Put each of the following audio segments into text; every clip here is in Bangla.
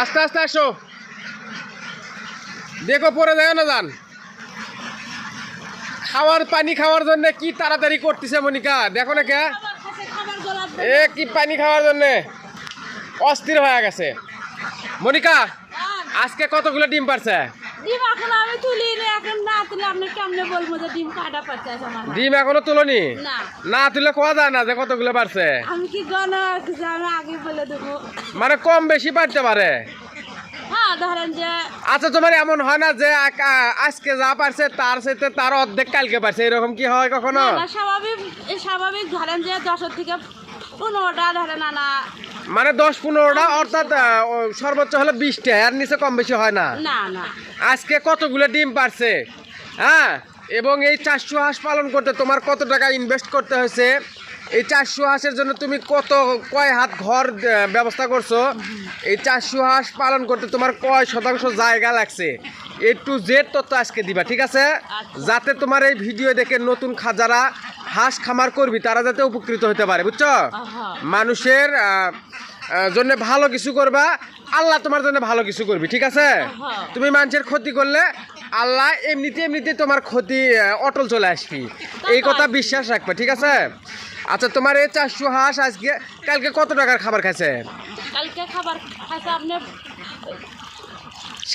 আস্তে আস্তে আসো, দেখো পরে যায় না যান। খাওয়ার পানি খাওয়ার জন্য কি তাড়াতাড়ি করতেছে মনিকা, দেখো না কে এ কি পানি খাওয়ার জন্য অস্থির হয়ে গেছে। মনিকা আজকে কতগুলো ডিম পারছে? ডিম এখন আমি তুলিনি, এখন না তুলে আপনি কেমনে বলবো যে ডিম কাটা পারছে আমার? ডিম এখনো তুলনি? না না তুলে কোয়া যায় না যে কতগুলো পারছে। আমি কি গণ আমি আগে বলে দেবো, মানে কম বেশি পারতে পারে। হ্যাঁ ধরেন যে আচ্ছা তোমার এমন হয় না যে আজকে যা পারছে তার সাথে তার অর্ধেক কালকে পারছে, এরকম কি হয় কখনো? না, স্বাভাবিক স্বাভাবিক ধরেন যে 10 থেকে 15টা ধরেন আনা, মানে 10-15টা, অর্থাৎ সর্বোচ্চ হলো 20টা, এর নিচে কম বেশি হয় না। না না আজকে কতগুলো ডিম পারছে, হ্যাঁ, এবং এই 400 হাঁস পালন করতে তোমার কত টাকা ইনভেস্ট করতে হয়েছে, এই 400 হাঁসের জন্য তুমি কয় হাত ঘর ব্যবস্থা করছো, এই 400 হাঁস পালন করতে তোমার কয় শতাংশ জায়গা লাগছে, A to Z তথ্য আজকে দিবা, ঠিক আছে? যাতে তোমার এই ভিডিও দেখে নতুন যারা হাঁস খামার করবি তারা যাতে উপকৃত হতে পারে, বুঝছো? মানুষের জন্য ভালো কিছু করবা, আল্লাহ তোমার জন্য ভালো কিছু করবি, ঠিক আছে? তুমি মানুষের ক্ষতি করলে আল্লাহ এমনিতে তোমার ক্ষতি অটল চলে আসবি, এই কথা বিশ্বাস রাখবে, ঠিক আছে? আচ্ছা তোমার এই 400 হাঁস আজকে কালকে কত টাকার খাবার খাইছে? কালকে খাবার খাইছে আপনি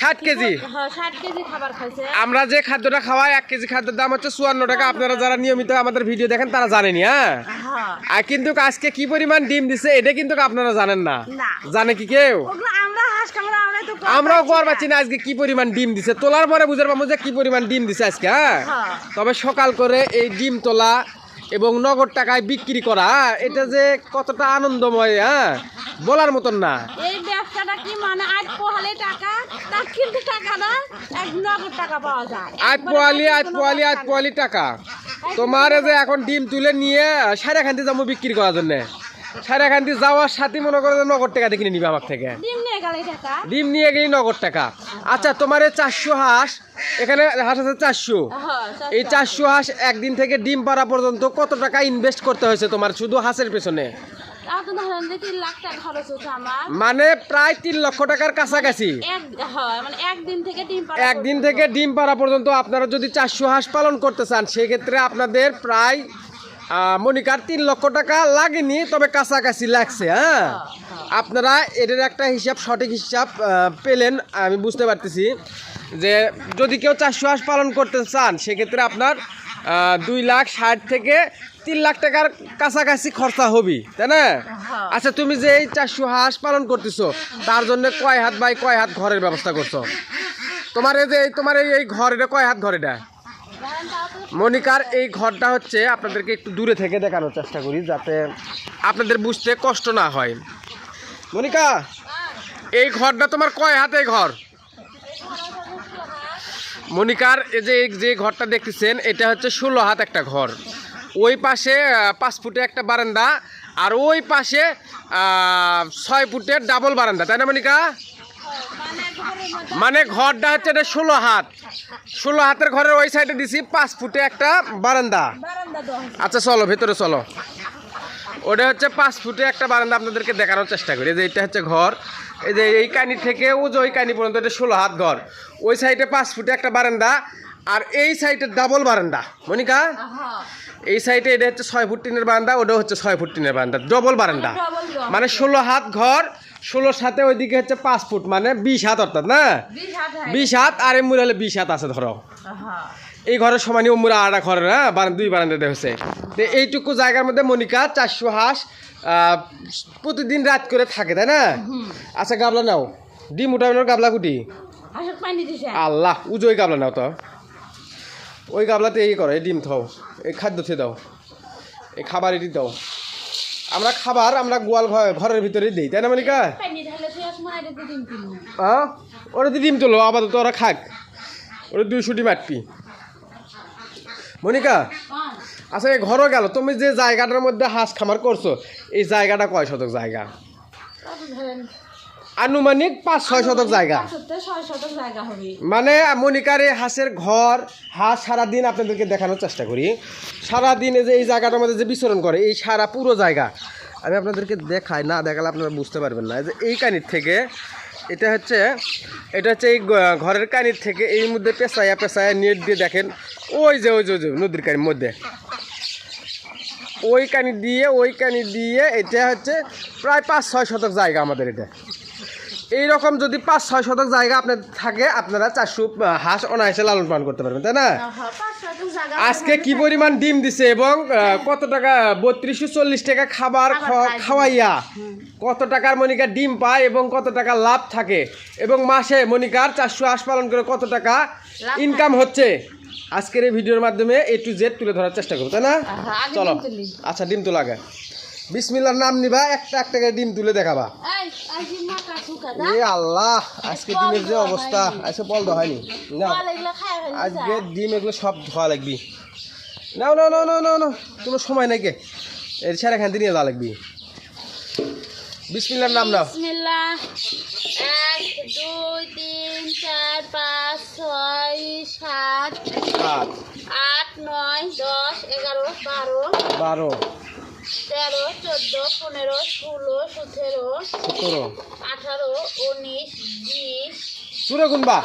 60 কেজি। হ্যাঁ 60 কেজি খাবার খাইছে। আমরা যে খাদ্যটা খাওয়াই 1 কেজি খাদ্যের দাম হচ্ছে 54 টাকা। আপনারা যারা নিয়মিত আমাদের ভিডিও দেখেন তারা জানেনি, হ্যাঁ? আর কিন্তু আজকে কি পরিমাণ ডিম দিছে এটা কিন্তু আপনারা জানেন না। জানে কি কেউ? আমরা হাঁস খামার আমরাও গড় পাচ্ছি না আজকে কি পরিমাণ ডিম দিছে। তোলার পরে বুঝতে পারবো যে কি পরিমাণ ডিম দিছে আজকে, হ্যাঁ? তবে সকাল করে এই ডিম তোলা এবং নগদ টাকায় বিক্রি করা, এটা যে কতটা আনন্দময়, হ্যাঁ, বলার মতন না। এই ব্যবসাটা কি মানে আজ পোহালে টাকা, তার কিন্তু টাকা না, এক নগদ টাকা পাওয়া যায়। আজ পোয়ালি টাকা। তোমার যে এখন ডিম তুলে নিয়ে সারাখান্তি যাবো বিক্রি করার জন্য, সারাখান্তি যাওয়ার সাথে মনে করে নগদ টাকা কিনে নিবে আমার থেকে। ডিম নিয়ে গেলে টাকা, ডিম নিয়ে গেলে নগদ টাকা। আচ্ছা তোমার এই 400 হাঁস, এখানে হাঁস আছে 400, এই 400 হাঁস একদিন থেকে ডিম পাড়া পর্যন্ত কত টাকা ইনভেস্ট করতে হয়েছে তোমার শুধু হাঁসের পেছনে? মানে প্রায় 3 লক্ষ টাকার কাছাকাছি। একদিন থেকে ডিম পাড়া পর্যন্ত আপনারা যদি 400 হাঁস পালন করতে চান সেক্ষেত্রে আপনাদের প্রায় মনিকার 3 লক্ষ টাকা লাগেনি, তবে কাছাকাছি লাগছে, হ্যাঁ? আপনারা এদের একটা হিসাব, সঠিক হিসাব পেলেন, আমি বুঝতে পারতেছি যে যদি কেউ 400 হাঁস পালন করতে চান সেক্ষেত্রে আপনার 2,60,000 থেকে 3 লাখ টাকার কাছাকাছি খরচা হবে, তাই না? আচ্ছা তুমি যে এই 400 হাঁস পালন করতেছো তার জন্য কয় হাত বাই কয় হাত ঘরের ব্যবস্থা করছো? তোমার এই ঘর, এটা কয় হাত ঘর? এটা মনিকার এই ঘরটা হচ্ছে, আপনাদেরকে একটু দূরে থেকে দেখানোর চেষ্টা করি যাতে আপনাদের বুঝতে কষ্ট না হয়। মনিকা এই ঘরটা তোমার কয় হাত? এই ঘর মনিকার এই যে ঘরটা দেখতেছেন এটা হচ্ছে 16 হাত একটা ঘর। ওই পাশে 5 ফুটে একটা বারান্দা, আর ওই পাশে 6 ফুটের ডাবল বারান্দা, তাই না মনিকা? মানে ঘরটা হচ্ছে এটা 16 হাত, 16 হাতের ঘরের ওই সাইডে দিছি 5 ফুটে একটা বারান্দা। আচ্ছা চলো ভেতরে চলো, ওটা হচ্ছে 5 ফুটে একটা বারান্দা, আপনাদেরকে দেখানোর চেষ্টা করি। যে এটা হচ্ছে ঘর, এই যে এই কানি থেকে ওই কানি পর্যন্ত এটা 16 হাত ঘর, ওই সাইডে 5 ফুটে একটা বারান্দা, আর এই সাইডে ডাবল বারান্দা। মনিকা এই সাইডে এটা হচ্ছে 6 ফুট টিনের বারান্দা, ওটা হচ্ছে 6 ফুট টিনের বারান্দা, ডবল বারান্দা। মানে 16 হাত ঘর, 16 সাথে ওইদিকে হচ্ছে 5 ফুট, মানে 20 হাত, অর্থাৎ না 20 হাত, আর এমুর হলে 20 হাত আছে ধরো। এই ঘরের সমানই ওমুরা আড়া ঘরের, হ্যাঁ, 2 বারান্দা হচ্ছে। তো এইটুকু জায়গার মধ্যে মনিকা 400 হাঁস প্রতিদিন রাত করে থাকে, তাই না? আচ্ছা গাবলা নাও, ডিম উঠানোর গাবলা কুটি, আল্লাহ উজো ওই গাবলা নাও তো, ওই গাবলাতে এই করো, এই ডিম থাও, এই খাদ্য থে দাও, এই খাবার এটি দাও। আমরা গোয়াল ঘরের ভিতরে দিই, তাই না মনিকা? হ্যাঁ ওরা তো ডিম তোলো আপাতত, ওরা খাক, ওরা 200 ডিম আটপি। মনিকা আচ্ছা এই ঘরও গেল, তুমি যে জায়গাটার মধ্যে হাঁস খামার করছো এই জায়গাটা কয় শতক জায়গা? আনুমানিক 5-6 শতক জায়গা। মানে মনিকার এই হাঁসের ঘর, হাঁস সারাদিন আপনাদেরকে দেখানোর চেষ্টা করি। সারাদিন এই যে এই জায়গাটার মধ্যে যে বিচরণ করে, এই সারা পুরো জায়গা আমি আপনাদেরকে দেখাই, না দেখালে আপনারা বুঝতে পারবেন না। এই যে এই কানির থেকে এটা হচ্ছে এই ঘরের কানির থেকে এই মধ্যে পেঁচাইয়া নেট দিয়ে দেখেন ওই যে নদীর কানির মধ্যে ওই কানি দিয়ে এটা হচ্ছে প্রায় 5-6 শতক জায়গা আমাদের এটা। এইরকম যদি 5-6 শতক জায়গা আপনার থাকে আপনারা 400 হাঁস অনায়াসে লালন পালন করতে পারবেন, তাই না? আজকে কি পরিমাণ ডিম দিছে এবং কত টাকা 3240 টাকা খাবার খাওয়াইয়া কত টাকার মনিকার ডিম পায় এবং কত টাকা লাভ থাকে এবং মাসে মনিকার 400 হাঁস পালন করে কত টাকা ইনকাম হচ্ছে আজকের এই ভিডিওর মাধ্যমে A to Z তুলে ধরার চেষ্টা করবো, তাই না? চলো আচ্ছা ডিম তো লাগে বিসমিল্লাহর নাম নিবা একটা করে ডিম তুলে দেখাবা। এ আল্লাহ আজকে ডিমের যে অবস্থা আজকে বল দেওয়া হয়নি না আজকে ডিম এগুলো সব ধোয়া লাগবি। নাও নাও নাও নাও নাও নাও কোনো সময় নাই কে এর সারা এখান থেকে নিয়ে যাওয়া লাগবি। বিসমিল্লাহর নাম নাও। বিসমিল্লাহ 1 2 3 4 5 6 7 8 9 10 11 12 13 14 15 16 17 18 19 20 সুরে গুনবা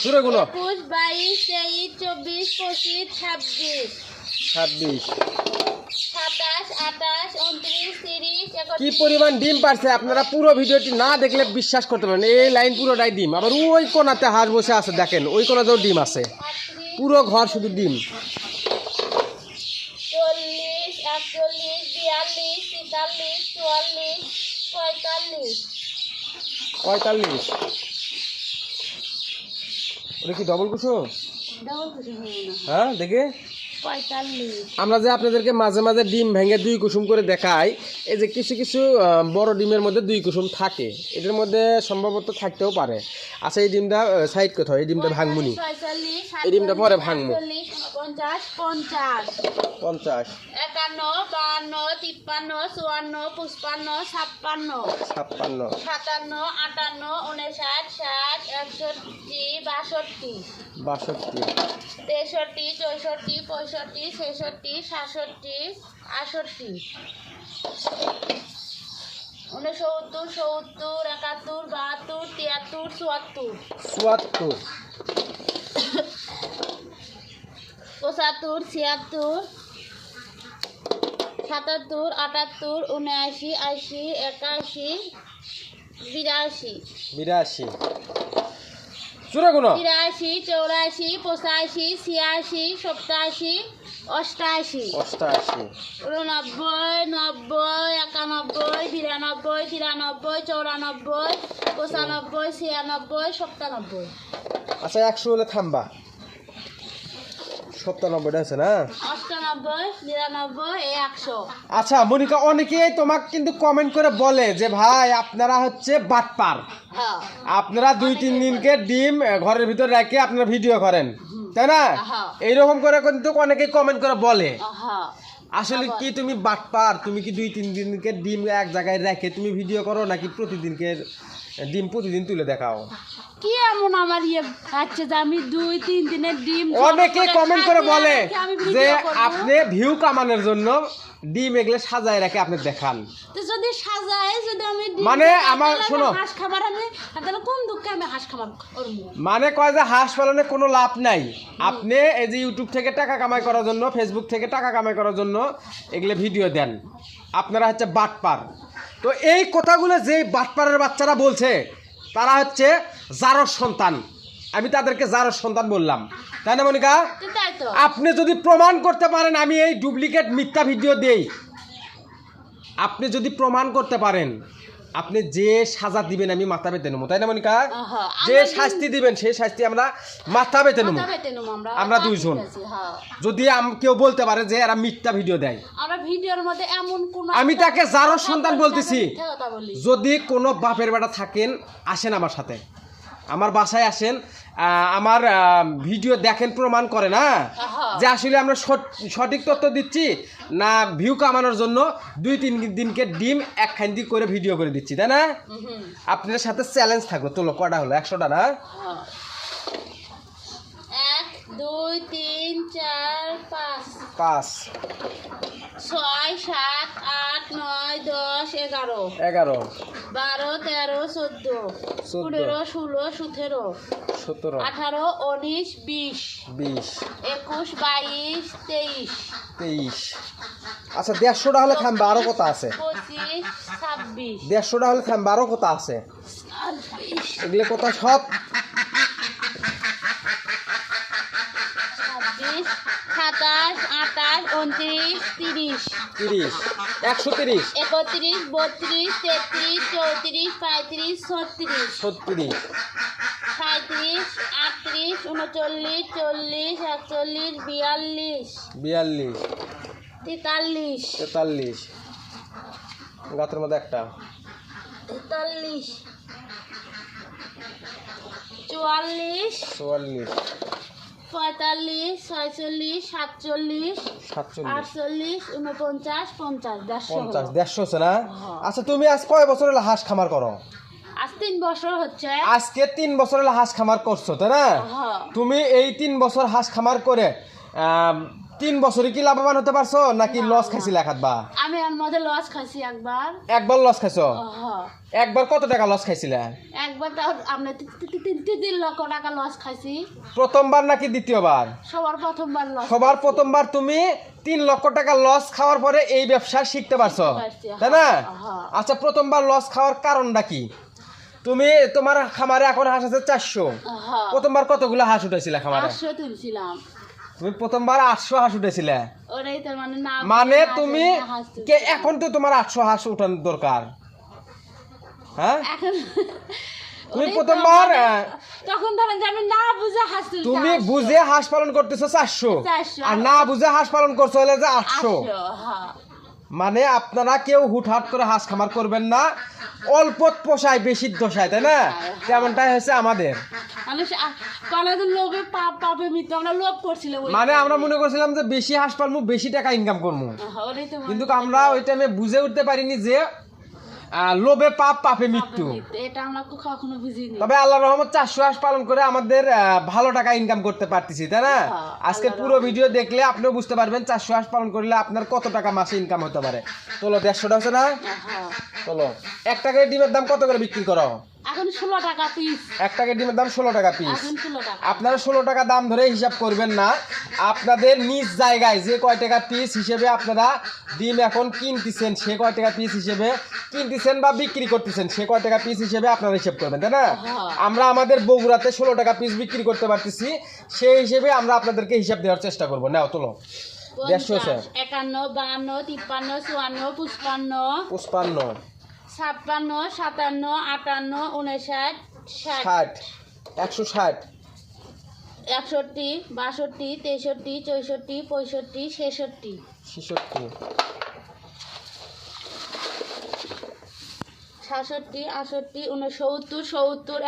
সুরে গুনো 21 22 23 24 25 26 27 28 29 30 31 কি পরিমাণ ডিম পারছে আপনারা পুরো ভিডিওটি না দেখলে বিশ্বাস করতে পারেন। এই লাইন পুরোটাই ডিম, আবার ওই কোনাতে হাঁস বসে আছে দেখেন ওই কোনাতেও ডিম আছে, পুরো ঘর শুধু ডিম। 40 41 42 43 44 45 ওটা কি ডবল কুসুম? হ্যাঁ দেখে 45 আমরা যে আপনাদেরকে মাঝে মাঝে ডিম ভেঙে 2 কুসুম করে দেখাই, এই যে কিছু কিছু বড় ডিমের মধ্যে 2 কুসুম থাকে, এটার মধ্যে সম্ভবত থাকতেও পারে। আচ্ছা এই ডিমটা সাইড কোথাও, এই ডিমটা ভাঙমুনি, এই ডিমটা পরে ভাঙমু। 50 50 50 51 52 53 54 55 56 56 57 58 59 60 61 62 62 63 64 65 66 67 68 69 70 71 72 73 74 75 76 77 78 79 80 81 82 82 সুরে গুনো 83 84 85 86 87 88 88 89 90 91 92 93 94 95 96 97 আচ্ছা 100 হলে থামবা, 97টা আছে না? 98 99 100 আচ্ছা মনিকা অনেকেই তোমাকে কিন্তু কমেন্ট করে বলে যে ভাই আপনারা হচ্ছে বাটপার, হ্যাঁ আপনারা 2-3 দিনকে ডিম ঘরের ভিতর রেখে আপনারা ভিডিও করেন, তাই না? হ্যাঁ। এইরকম করে কিন্তু অনেকেই কমেন্ট করে বলে। হ্যাঁ আসলে কি তুমি বাটপার? তুমি কি 2-3 দিনকে ডিম এক জায়গায় রেখে তুমি ভিডিও করো নাকি প্রতিদিনকে ডিম প্রতিদিন তুলে দেখাও? কি এমন আমার ইয়ে আছে যে আমি 2-3 দিনের ডিম অনেকে কমেন্ট করে বলে যে আপনি ভিউ কামানোর জন্য ডিম এগুলো সাজায় রেখে আপনি দেখান। তো যদি সাজায় যদি আমি ডিম মানে দেখাই, আমার তাহলে শোনো, হাঁস খাবার আমি তাহলে কোন দুঃখে আমি হাঁস খাবার করব? মানে কয় যে হাঁস পালনে কোনো লাভ নাই, আপনি এই যে ইউটিউব থেকে টাকা কামাই করার জন্য ফেসবুক থেকে টাকা কামাই করার জন্য এগুলো ভিডিও দেন, আপনারা হচ্ছে বাটপার। তো এই কথাগুলো যে বাটপারের বাচ্চারা বলছে তারা হচ্ছে জারর সন্তান, আমি তাদেরকে জারর সন্তান বললাম, তাই না মনিকা? তাই তো আপনি যদি প্রমাণ করতে পারেন আমি এই ডুপ্লিকেট মিথ্যা ভিডিও দেই, আপনি যদি প্রমাণ করতে পারেন আপনি যে সাজা দিবেন আমি মাথা পেতে নেবো, তাই না মনিকা? যে শাস্তি দিবেন সেই শাস্তি আমরা মাথা পেতে নেবো, আমরা দুইজন। যদি কেউ বলতে পারে যে এরা মিথ্যা ভিডিও দেয়, আমরা ভিডিওর মধ্যে এমন কোন আমি তাকে জারর সন্তান বলতেছি। যদি কোনো বাপের বেটা থাকেন আসেন আমার সাথে, আমার বাসায় আসেন, আমার ভিডিও দেখেন, প্রমাণ করে না যে আসলে আমরা সঠিক তথ্য দিচ্ছি না ভিউ কামানোর জন্য 2-3 দিনকে ডিম একখান দিক করে ভিডিও করে দিচ্ছি, তাই না? আপনার সাথে চ্যালেঞ্জ থাকলো, তোলো কটা হলো? 100টা না? 1 2 3 4 5 5 6 7 8 9 10 11 11 12 13 14 15 16 17 17 18 19 20 20 21 22 23 23 আচ্ছা 150টা হলে থামবে আরো কত আছে 25 26 150টা হলে থামবে আরো কত আছে 28 এগুলো কত সব 26 27 28 29 30 30 130 31 32 33 34 35 36 36 37 38 39 40 41 42 42 43 43 গাতের মধ্যে একটা 43 44 44 45 46 47 47 48 49 50 50 150 150 হচ্ছে না আচ্ছা তুমি আজ কয় বছর হলো হাঁস খামার করো আজ 3 বছর হচ্ছে আজকে 3 বছর হলো হাঁস খামার করছো তাই না হ্যাঁ। তুমি এই 3 বছর হাঁস খামার করে 3 বছরে কি লাভবান হতে পারছো নাকি লস খাইছিলে একবার আমি এর মধ্যে লস খাইছি একবার লস খাইছো হ্যাঁ। একবার কত টাকা লস খাইছিলে একবার তাও আপনি 3 লক্ষ টাকা লস খাইছি প্রথমবার নাকি দ্বিতীয়বার সবার প্রথমবার লস সবার প্রথমবার তুমি 3 লক্ষ টাকা লস খাওয়ার পরে এই ব্যবসা শিখতে পারছো পারছি, তাই না হ্যাঁ। আচ্ছা প্রথমবার লস খাওয়ার কারণটা কি তুমি তোমার খামারে এখন হাঁস আছে 400 হ্যাঁ প্রথমবার কতগুলো হাঁস উঠেছিলে খামারে 800 তুলছিলাম তুমি প্রথমবার 800 হাঁস উঠেছিলে ওরাই তার মানে না মানে না তুমি জেনে হাঁস তুলছি। কে এখন তো তোমার 800 হাঁস উঠানোর দরকার হ্যাঁ এখন তুমি ওরাই তো প্রথমবার মানে- তখন ধরেন যে আমি না বুঝে হাঁস তুলছি তুমি 800 বুঝে হাঁস পালন করতেছো 400 400 আর না বুঝে হাঁস পালন করছো হলে যে 800 হ্যাঁ মানে আপনারা কেউ হুটহাট করে হাঁস খামার করবেন না অল্প পোষায় বেশি দোষায় তাই না তেমনটাই হয়েছে আমাদের মানুষ কোনদিন লোভে পাপ পাপে মৃত্যু আমরা লোভ করছিল ওই মানে আমরা মনে করছিলাম যে বেশি হাঁস পালমু বেশি টাকা ইনকাম করবো ওরাই তো কিন্তু আমরা ওই টাইমে বুঝে উঠতে পারিনি যে লোভে পাপ পাপে মৃত্যু এটা আমরা কখনো বুঝিনি তবে আল্লাহর রহমত 400 হাঁস পালন করে আমাদের ভালো টাকা ইনকাম করতে পারতেছি তাই না হ্যাঁ, আজকে পুরো ভিডিও দেখলে আপনিও বুঝতে পারবেন 400 হাঁস পালন করলে আপনার কত টাকা মাসে ইনকাম হতে পারে চলো 150টা হচ্ছে না হ্যাঁ চলো 1 টাকার ডিমের দাম কত করে বিক্রি করো এখন 16 টাকা পিস 1 টাকার ডিমের দাম 16 টাকা পিস এখন 16 টাকা আপনারা 16 টাকা দাম ধরে হিসাব করবেন না আপনাদের নিজ জায়গায় যে কয় টাকা পিস হিসেবে আপনারা ডিম এখন কিনতেছেন সে কয় টাকা পিস হিসেবে কিনতেছেন বা বিক্রি করতেছেন সে কয় টাকা পিস হিসেবে আপনারা হিসাব করবেন তাই না হ্যাঁ। আমরা আমাদের বগুড়াতে 16 টাকা পিস বিক্রি করতে পারতেছি সেই হিসেবে আমরা আপনাদেরকে হিসাব দেওয়ার চেষ্টা করবো নাও তোলো 150 আছে 51 52 53 54 55 55 56 57 58 59 60 60 160 61 62 63 64 65 66 67 68 69 70 71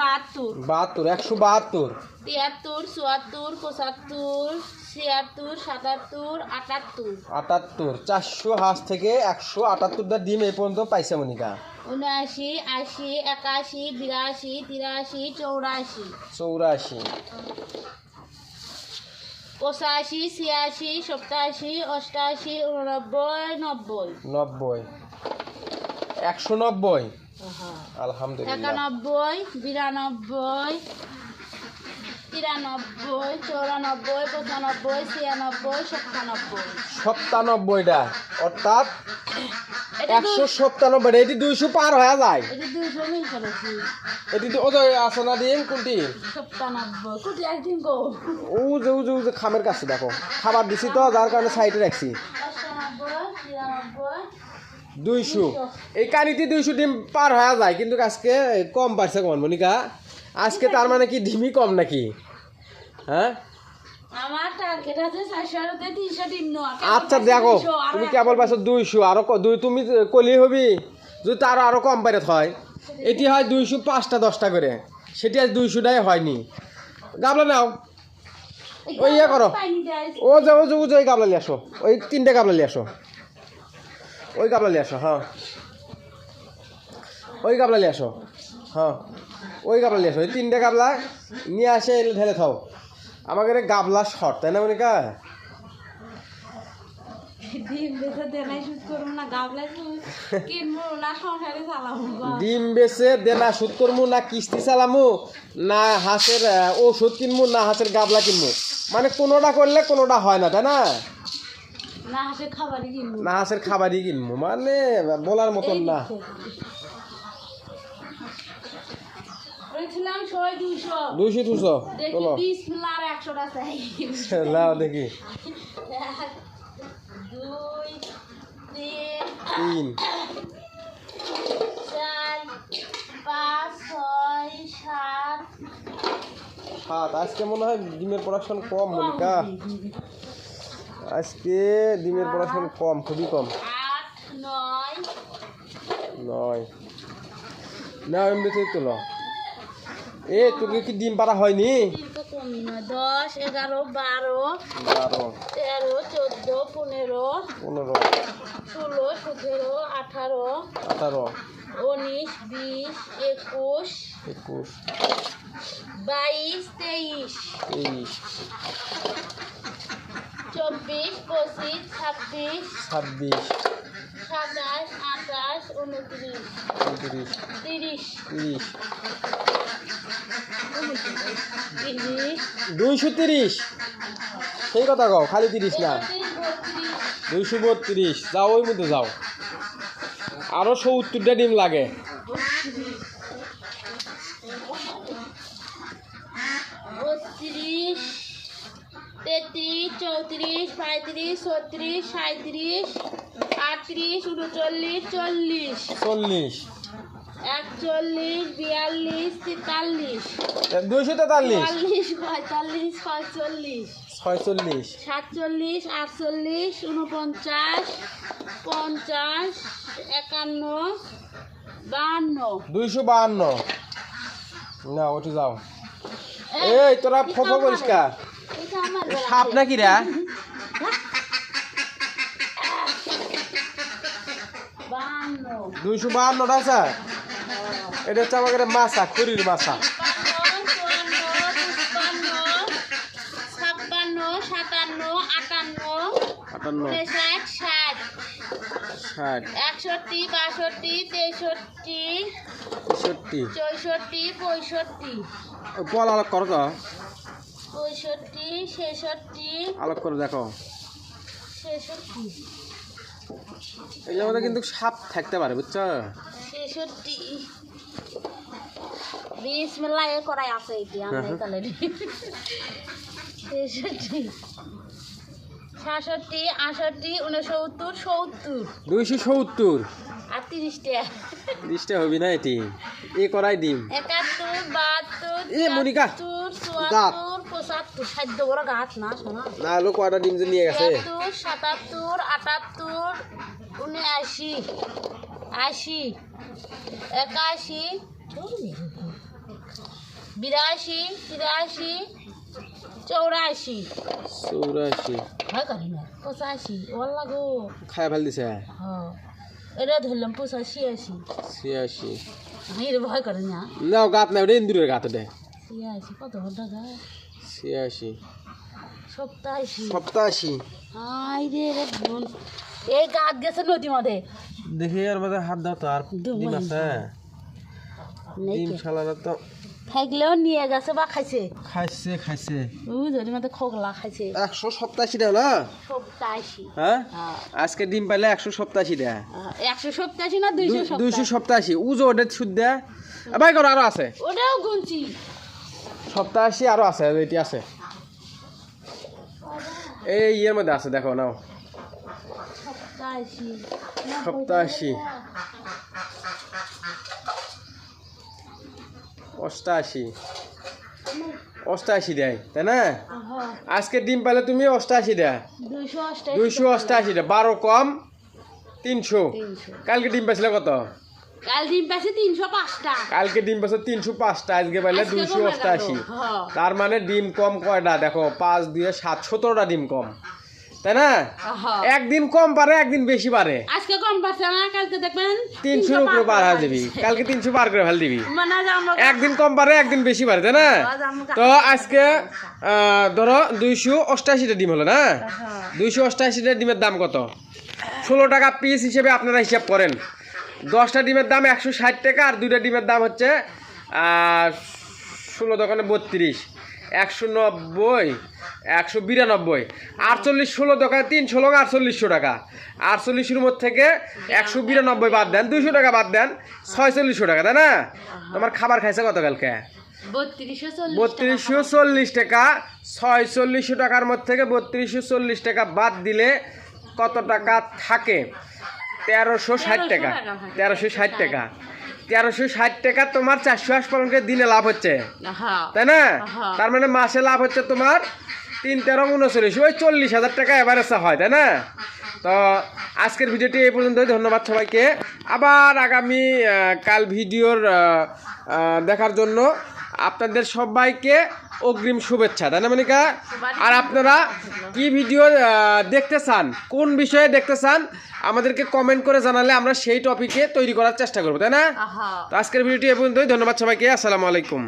72 172 73 74 75 76 77 78 78 400 হাঁস থেকে 178টা ডিম এই পর্যন্ত পাইছে মনিকা 79 80 81 82 83 84 84 85 86 87 88 89 90 90 190 আলহামদুলিল্লাহ 91 92 93 94 95 96 97 97টা অর্থাৎ এটা 197 এটি 200 পার হয়ে যায় এটা 200 মিল করেছি এটি তো ওই আছে না ডিম কোনটি 97 কোটি একদিন গো ও যে খামের কাছে দেখো খাবার দিছি তো যার কারণে সাইডে রাখছি 98 93 200 এই কানিতে 200 ডিম পার হয়ে যায় কিন্তু আজকে কম পারছে কম মনিকা আজকে তার মানে কি ডিমই কম নাকি হ্যাঁ আমার টার্গেট আছে 400 তে 300 ডিম নো আচ্ছা দেখো তুমি কেবল পাইছো 200 আরো দুই তুমি কলি হবি যদি তার আরো কম পারে হয় এটি হয় 205টা 10টা করে সেটি আজ 200টাই হয়নি গাবলা নাও ওই ইয়ে করো ও যাও ওই গাবলা নিয়ে আসো ওই 3টে গাবলা নিয়ে আসো ওই গাবলা নিয়ে আসো হ্যাঁ ওই গাবলা নিয়ে আসো হ্যাঁ ওই গাবলা নিয়ে আসো ওই 3টে গাবলা নিয়ে আসে ঢেলে থাও আমাদের গাবলা শর্ট তাই না মনিকা? ডিম বেচে দেনাই সুদ করবো না, গাবলাই কিনবো না, সংসারে চালাবো। ডিম বেচে দেনা সুদ করবো না, কিস্তি চালামু না, হাঁসের ওষুধ কিনবো না, হাঁসের গাবলা কিনবো, মানে কোনোটা করলে কোনোটা হয় না তাই না? না হাঁসের খাবারই কিনবো, না হাঁসের খাবারই কিনবো, মানে বলার মতন না। বলেছিলাম 200 200 দেখি চলো 20 আর 100টা চাই। লাও দেখি 2 3 3 4 5 6 7 7। আজকে মনে হয় ডিমের প্রোডাকশন কম মনিকা, আজকে ডিমের প্রোডাকশন কম, খুবই কম। 8 9 9 না এমনিতে তোলো। এ তোকে কি ডিম পাড়া হয়নি? 10 11 12 12 13 14 15 15 16 17 18 18 19 20 21 21 22 23 23 24 25 26 26 27 28 29 29 30 30 30 230। সেই কথা কও, খালি 30 না, 232। যাও ওই মধ্যে যাও, আরো 70টা ডিম লাগে। 32 33 34 35 36 37 38 39 40 40 41 42 43 243 44 45 46 46 47 48 49 50 51 52 252। না ওটি যাও। এই তোরা ফোফো পরিষ্কার এটা আমার সাপ নাকি রে? 52 252টা আছে। এটা হচ্ছে আমাদের মাছা, খড়ির মাছা। 56 57 58 58 59 60 60 61 62 63 63 64 65 বল আলোক করো তো, 65 66 আলোক করে দেখো। 66 এগুলোর মধ্যে কিন্তু সাপ থাকতে পারে বুঝছো? 66 বিসমিল্লাহ এ করাই আছে এটি আমি তাহলে 66 66 68 69 70 270 আর 30টা 30টা হবি না এটি, এ করাই ডিম। 71 72 এ মনিকা, 74 গাছ। 75 সাধ্য বড় গাছ না শোনা, না হলো কয়টা ডিম যে নিয়ে গেছে। 77 78 79 80 81 82 83 84 84 হয় করি না 85 ওর লাগো খাই ফেল দিছে। হ্যাঁ এটা ধরলাম 85 86 আমি এর ভয় করি না। নাও গাত না, ওটা ইন্দুরের গাত ওটা। 86 কত টাকা? 86 87 87। আই রে রে বোন এই গাছ গেছে নদী মধ্যে দেখি এর মধ্যে হাত দাও তো, আর ডিম আছে? ডিম শালারা তো থাকলেও নিয়ে গেছে বা খাইছে, খাইছে খাইছে। যদি মধ্যে খোগলা খাইছে। 187টা হলো 87 হ্যাঁ, হ্যাঁ আজকে ডিম পাইলে 187টা। 187 না 287 287 উজো ওটা শুদ্ধ ভাই করো, আরো আছে ওটাও গুনছি 87, আরো আছে, এটি আছে এই ইয়ের মধ্যে আছে, দেখো নাও 87 88 88 দেয় তাই না? আজকে ডিম পাইলে তুমি 88 দেয়, 288টা, 12 কম 300। কালকে ডিম পাইছিলে কত? কাল ডিম পাইছে 305টা, কালকে ডিম পাইছে 305টা, আজকে পাইলে আজকে 288। হ্যাঁ। তার মানে ডিম কম কয়টা দেখো, 5 2 7 17টা ডিম কম। তাই না? হ্যাঁ। একদিন কম পারে একদিন বেশি পারে, আজকে কম পাচ্ছে না, কালকে দেখবেন 300 উপরে পার হয়ে দিবি, কালকে 300 পার করে ফেল দিবি। মানে আজ আমরা একদিন কম পারে একদিন বেশি পারে, তাই না? তো আজকে ধরো 288টা ডিম হলো না, 288টা ডিমের দাম কত? 16 টাকা পিস হিসেবে আপনারা হিসাব করেন। 10টা ডিমের দাম 160 টাকা, আর 2টা ডিমের দাম হচ্ছে 16 দোকানে 32, 190, 192, 48, 16 দোকানে 300 লোক 4800 টাকা। 48-এর মধ্যে থেকে 192 বাদ দেন, 200 টাকা বাদ দেন, 4600 টাকা, তাই না? তোমার খাবার খাইছে কত কালকে? 3240 টাকা। 4600 টাকার মধ্যে থেকে 3240 টাকা বাদ দিলে কত টাকা থাকে? 1360 টাকা। 1360 টাকা। 1360 টাকা তোমার 480 পালনকে দিনে লাভ হচ্ছে, তাই না? তার মানে মাসে লাভ হচ্ছে তোমার 3-13-39, ওই 40,000 টাকা এভারেজে হয়, তাই না? তো আজকের ভিডিওটি এই পর্যন্তই। ধন্যবাদ সবাইকে। আবার আগামী কাল ভিডিওর দেখার জন্য আপনাদের সবাইকে অগ্রিম শুভেচ্ছা, তাই না মনিকা? আর আপনারা কি ভিডিও দেখতে চান, কোন বিষয়ে দেখতে চান, আমাদেরকে কমেন্ট করে জানালে আমরা সেই টপিকে তৈরি করার চেষ্টা করবো, তাই না? তো আজকের ভিডিওটি এই পর্যন্তই। ধন্যবাদ সবাইকে। আসসালামু আলাইকুম।